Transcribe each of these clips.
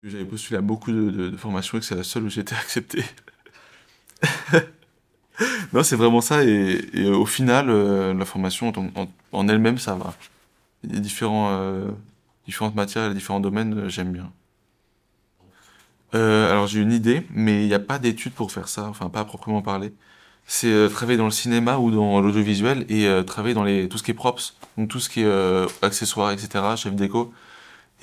J'avais postulé à beaucoup de formations et que c'est la seule où j'ai été accepté. Non, c'est vraiment ça. Et au final, la formation en elle-même, ça va. Les différentes matières, les différents domaines, j'aime bien. Alors j'ai une idée, mais il n'y a pas d'études pour faire ça, enfin pas à proprement parler. C'est travailler dans le cinéma ou dans l'audiovisuel et travailler dans tout ce qui est props, donc tout ce qui est accessoires, etc., chef déco.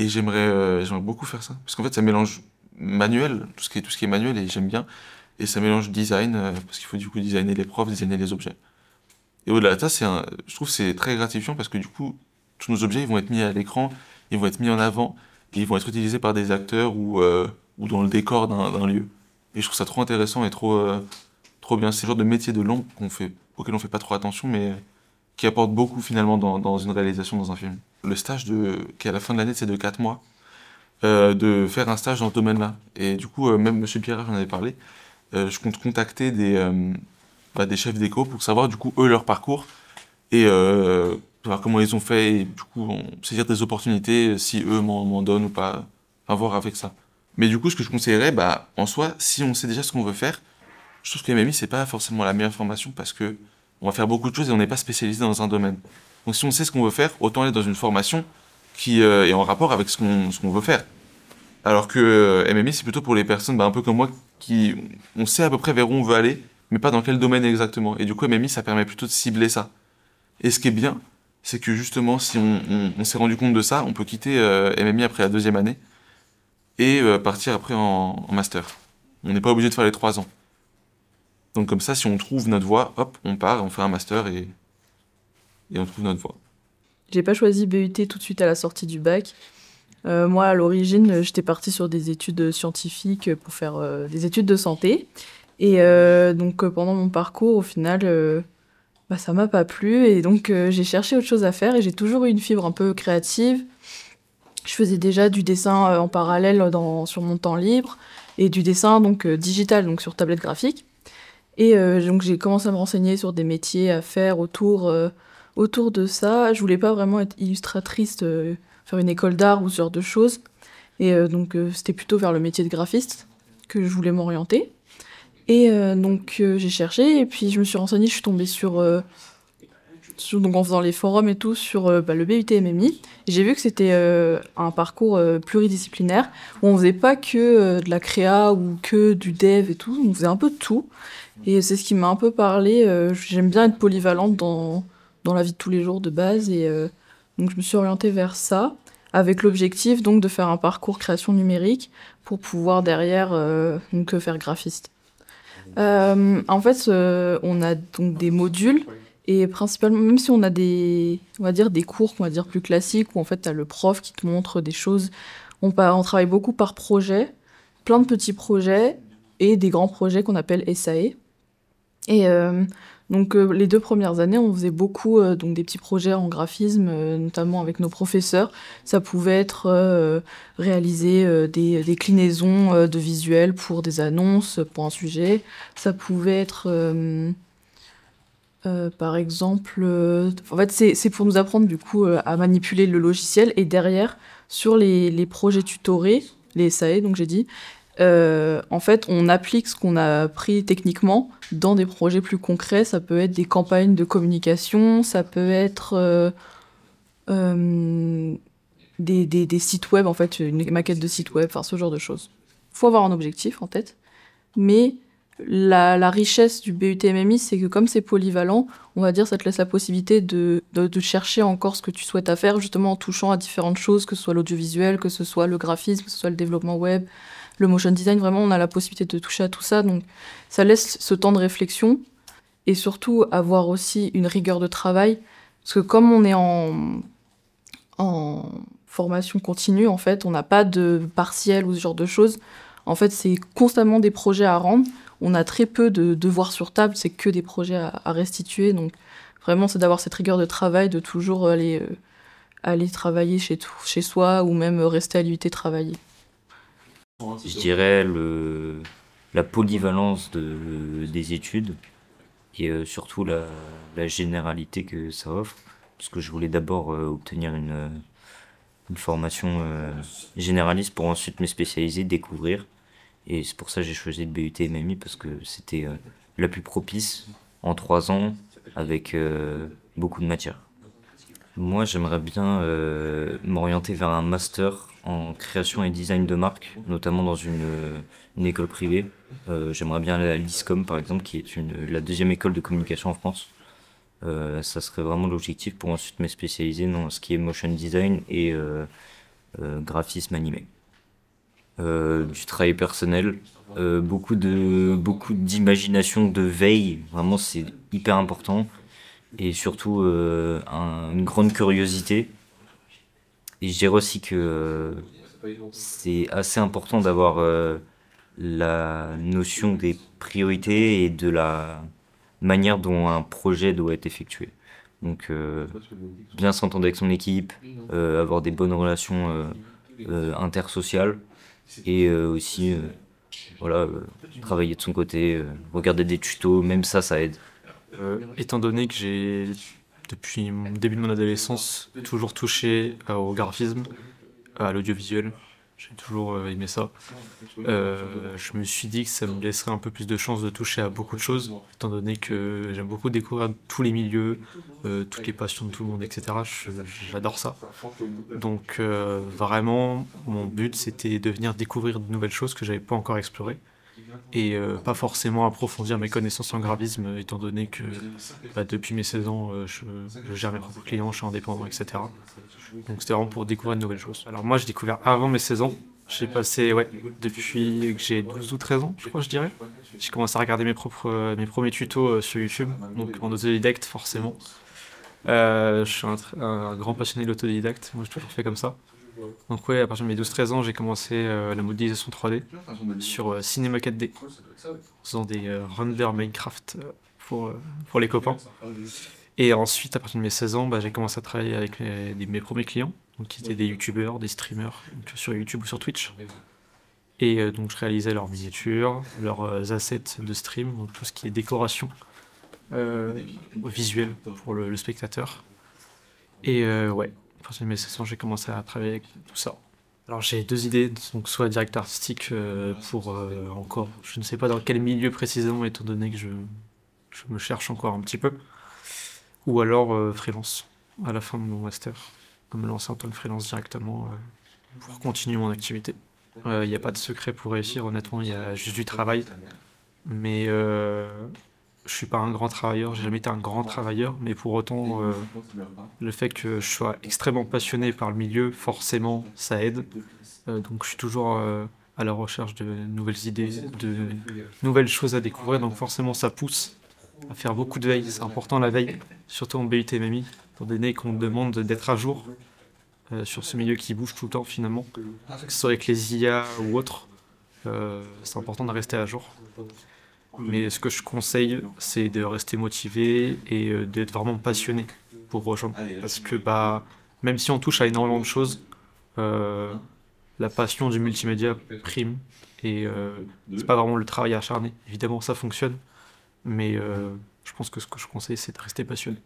Et j'aimerais beaucoup faire ça. Parce qu'en fait, ça mélange manuel, tout ce qui est manuel, et j'aime bien. Et ça mélange design, parce qu'il faut du coup designer les profs, designer les objets. Et au-delà de ça, je trouve que c'est très gratifiant parce que du coup, tous nos objets, ils vont être mis à l'écran, ils vont être mis en avant, et ils vont être utilisés par des acteurs ou dans le décor d'un lieu. Et je trouve ça trop intéressant et trop bien. C'est le genre de métier de l'ombre auquel on fait pas trop attention, mais qui apporte beaucoup finalement dans une réalisation, dans un film. Le stage qui est à la fin de l'année, c'est de 4 mois, de faire un stage dans ce domaine-là. Et du coup, même Monsieur Pierre, j'en avais parlé, je compte contacter des chefs d'éco pour savoir du coup eux leur parcours et savoir comment ils ont fait et du coup saisir des opportunités si eux m'en donnent ou pas, enfin voir avec ça. Mais du coup, ce que je conseillerais, bah en soi, si on sait déjà ce qu'on veut faire, je trouve que MMI c'est pas forcément la meilleure formation parce que on va faire beaucoup de choses et on n'est pas spécialisé dans un domaine. Donc si on sait ce qu'on veut faire, autant aller dans une formation qui est en rapport avec ce qu'on veut faire. Alors que MMI, c'est plutôt pour les personnes un peu comme moi qui on sait à peu près vers où on veut aller, mais pas dans quel domaine exactement. Et du coup, MMI, ça permet plutôt de cibler ça. Et ce qui est bien, c'est que justement, si on s'est rendu compte de ça, on peut quitter MMI après la deuxième année et partir après en master. On n'est pas obligé de faire les 3 ans. Donc comme ça, si on trouve notre voie, hop, on part, on fait un master et on trouve notre voie. J'ai pas choisi BUT tout de suite à la sortie du bac. Moi, à l'origine, j'étais partie sur des études scientifiques pour faire des études de santé. Et donc, pendant mon parcours, au final, ça m'a pas plu. Et donc, j'ai cherché autre chose à faire. Et j'ai toujours eu une fibre un peu créative. Je faisais déjà du dessin en parallèle sur mon temps libre. Et du dessin donc digital, donc sur tablette graphique. Et donc, j'ai commencé à me renseigner sur des métiers à faire autour de ça. Je voulais pas vraiment être illustratrice, faire une école d'art ou ce genre de choses. Et donc, c'était plutôt vers le métier de graphiste que je voulais m'orienter. Et donc, j'ai cherché, et puis je me suis renseignée, je suis tombée donc en faisant les forums et tout, sur le BUT MMI. Et j'ai vu que c'était un parcours pluridisciplinaire, où on faisait pas que de la créa ou que du dev et tout, on faisait un peu de tout. Et c'est ce qui m'a un peu parlé. J'aime bien être polyvalente dans la vie de tous les jours de base. Et donc je me suis orientée vers ça, avec l'objectif donc de faire un parcours création numérique pour pouvoir derrière donc, faire graphiste. En fait, on a donc des modules. Et principalement, même si on a on va dire des cours, on va dire plus classiques, où en fait t'as le prof qui te montre des choses, on travaille beaucoup par projet, plein de petits projets et des grands projets qu'on appelle SAE. Et donc les 2 premières années, on faisait beaucoup donc des petits projets en graphisme, notamment avec nos professeurs. Ça pouvait être réaliser des déclinaisons de visuels pour des annonces, pour un sujet. Ça pouvait être, par exemple, en fait, c'est pour nous apprendre du coup à manipuler le logiciel. Et derrière, sur les projets tutorés, les SAE, donc j'ai dit, en fait, on applique ce qu'on a appris techniquement dans des projets plus concrets. Ça peut être des campagnes de communication, ça peut être euh, des sites web, en fait, une maquette de site web, enfin ce genre de choses. Faut avoir un objectif en tête, mais la richesse du BUT MMI, c'est que comme c'est polyvalent, on va dire, ça te laisse la possibilité de chercher encore ce que tu souhaites à faire, justement en touchant à différentes choses, que ce soit l'audiovisuel, que ce soit le graphisme, que ce soit le développement web, le motion design. Vraiment, on a la possibilité de toucher à tout ça, donc ça laisse ce temps de réflexion et surtout avoir aussi une rigueur de travail, parce que comme on est en formation continue, en fait, on n'a pas de partiel ou ce genre de choses. En fait, c'est constamment des projets à rendre. On a très peu de devoirs sur table, c'est que des projets à restituer. Donc, vraiment, c'est d'avoir cette rigueur de travail, de toujours aller travailler chez soi ou même rester à l'UT travailler. Je dirais la polyvalence des études et surtout la généralité que ça offre. Parce que je voulais d'abord obtenir une formation généraliste pour ensuite me spécialiser, découvrir. Et c'est pour ça que j'ai choisi le BUT MMI parce que c'était la plus propice en 3 ans avec beaucoup de matières. Moi, j'aimerais bien m'orienter vers un master en création et design de marque, notamment dans une école privée. J'aimerais bien aller à l'ISCOM, par exemple, qui est la deuxième école de communication en France. Ça serait vraiment l'objectif pour ensuite me spécialiser dans ce qui est motion design et graphisme animé. Du travail personnel, beaucoup d'imagination, de veille, vraiment c'est hyper important. Et surtout une grande curiosité. Et je dirais aussi que c'est assez important d'avoir la notion des priorités et de la manière dont un projet doit être effectué. Donc bien s'entendre avec son équipe, avoir des bonnes relations intersociales et aussi voilà, travailler de son côté, regarder des tutos, même ça aide. Étant donné que j'ai, depuis le début de mon adolescence, toujours touché au graphisme, à l'audiovisuel, j'ai toujours aimé ça. Je me suis dit que ça me laisserait un peu plus de chance de toucher à beaucoup de choses, étant donné que j'aime beaucoup découvrir tous les milieux, toutes les passions de tout le monde, etc. J'adore ça. Donc vraiment, mon but c'était de venir découvrir de nouvelles choses que j'avais pas encore explorées. Et pas forcément approfondir mes connaissances en graphisme, étant donné que depuis mes 16 ans, je gère mes propres clients, je suis indépendant, etc. Donc c'était vraiment pour découvrir de nouvelles choses. Alors moi, j'ai découvert avant mes 16 ans. J'ai passé, depuis que j'ai 12 ou 13 ans, je crois, je dirais. J'ai commencé à regarder mes premiers tutos sur YouTube, donc en autodidacte, forcément. Je suis un grand passionné de l'autodidacte, moi j'ai toujours fait comme ça. Donc à partir de mes 12-13 ans, j'ai commencé la modélisation 3D sur Cinema 4D, en faisant des renders Minecraft pour les copains. Et ensuite, à partir de mes 16 ans, j'ai commencé à travailler avec mes premiers clients, donc qui étaient des youtubeurs, des streamers, donc sur YouTube ou sur Twitch. Et donc je réalisais leurs miniatures, leurs assets de stream, donc tout ce qui est décoration visuelle pour le spectateur. Et à partir de mes 16 ans, j'ai commencé à travailler avec tout ça. Alors j'ai 2 idées, donc soit directeur artistique pour encore, je ne sais pas dans quel milieu précisément, étant donné que je me cherche encore un petit peu, ou alors freelance, à la fin de mon master, me lancer en tant que freelance directement pour continuer mon activité. Il n'y a pas de secret pour réussir, honnêtement, il y a juste du travail, mais je suis pas un grand travailleur, j'ai jamais été un grand travailleur, mais pour autant, le fait que je sois extrêmement passionné par le milieu, forcément, ça aide. Donc je suis toujours à la recherche de nouvelles idées, de nouvelles choses à découvrir, donc forcément ça pousse à faire beaucoup de veille. C'est important la veille, surtout en BUT MMI, étant donné qu'on te demande d'être à jour sur ce milieu qui bouge tout le temps finalement, que ce soit avec les IA ou autres, c'est important de rester à jour. Mais ce que je conseille, c'est de rester motivé et d'être vraiment passionné pour rejoindre. Parce que même si on touche à énormément de choses, la passion du multimédia prime. Et c'est pas vraiment le travail acharné. Évidemment, ça fonctionne. Mais je pense que ce que je conseille, c'est de rester passionné.